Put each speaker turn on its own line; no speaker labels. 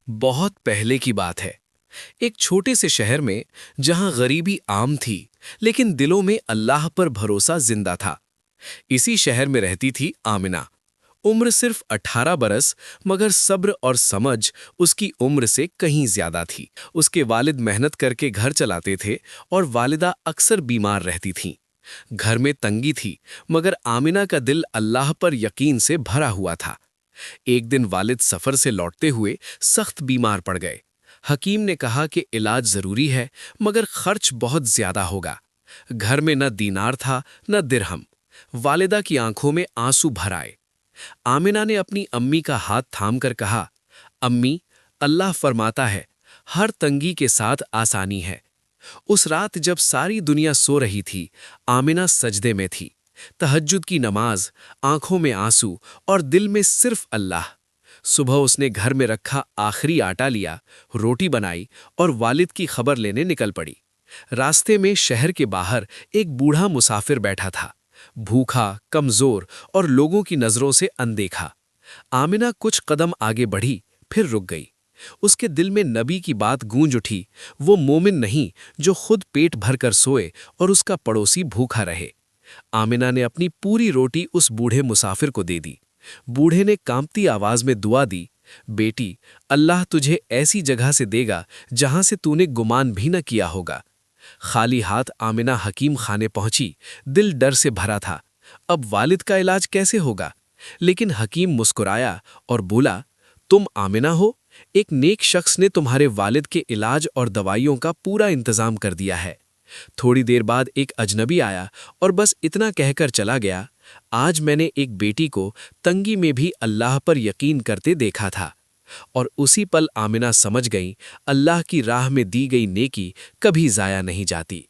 बहुत पहले की बात है। एक छोटे से शहर में जहां गरीबी आम थी, लेकिन दिलों में अल्लाह पर भरोसा जिंदा था। इसी शहर में रहती थी आमिना। उम्र सिर्फ 18 बरस, मगर सब्र और समझ उसकी उम्र से कहीं ज्यादा थी। उसके वालिद मेहनत करके घर चलाते थे और वालिदा अक्सर बीमार रहती थीं। घर में तंगी थी, मगर आमिना का दिल अल्लाह पर यकीन से भरा हुआ था। एक दिन वालिद सफर से लौटते हुए सख्त बीमार पड़ गए। हकीम ने कहा कि इलाज जरूरी है, मगर खर्च बहुत ज्यादा होगा। घर में न दीनार था न दिरहम। वालिदा की आंखों में आंसू भर आए। आमिना ने अपनी अम्मी का हाथ थामकर कहा, अम्मी, अल्लाह फरमाता है, हर तंगी के साथ आसानी है। उस रात जब सारी दुनिया सो रही थी, आमिना सजदे में थी। तहज्जुद की नमाज, आंखों में आंसू और दिल में सिर्फ अल्लाह। सुबह उसने घर में रखा आखिरी आटा लिया, रोटी बनाई और वालिद की खबर लेने निकल पड़ी। रास्ते में शहर के बाहर एक बूढ़ा मुसाफिर बैठा था, भूखा, कमजोर और लोगों की नजरों से अनदेखा। आमिना कुछ कदम आगे बढ़ी, फिर रुक गई। उसके दिल में नबी की बात गूंज उठी, वो मोमिन नहीं जो खुद पेट भरकर सोए और उसका पड़ोसी भूखा रहे। आमिना ने अपनी पूरी रोटी उस बूढ़े मुसाफिर को दे दी। बूढ़े ने कांपती आवाज में दुआ दी, बेटी, अल्लाह तुझे ऐसी जगह से देगा जहां से तूने गुमान भी न किया होगा। खाली हाथ आमिना हकीम खाने पहुंची। दिल डर से भरा था। अब वालिद का इलाज कैसे होगा? लेकिन हकीम मुस्कुराया और बोला, तुम आमिना हो, एक नेक शख्स ने तुम्हारे वालिद के इलाज और दवाइयों का पूरा इंतजाम कर दिया है। थोड़ी देर बाद एक अजनबी आया और बस इतना कहकर चला गया, आज मैंने एक बेटी को तंगी में भी अल्लाह पर यकीन करते देखा था। और उसी पल आमिना समझ गई, अल्लाह की राह में दी गई नेकी कभी जाया नहीं जाती।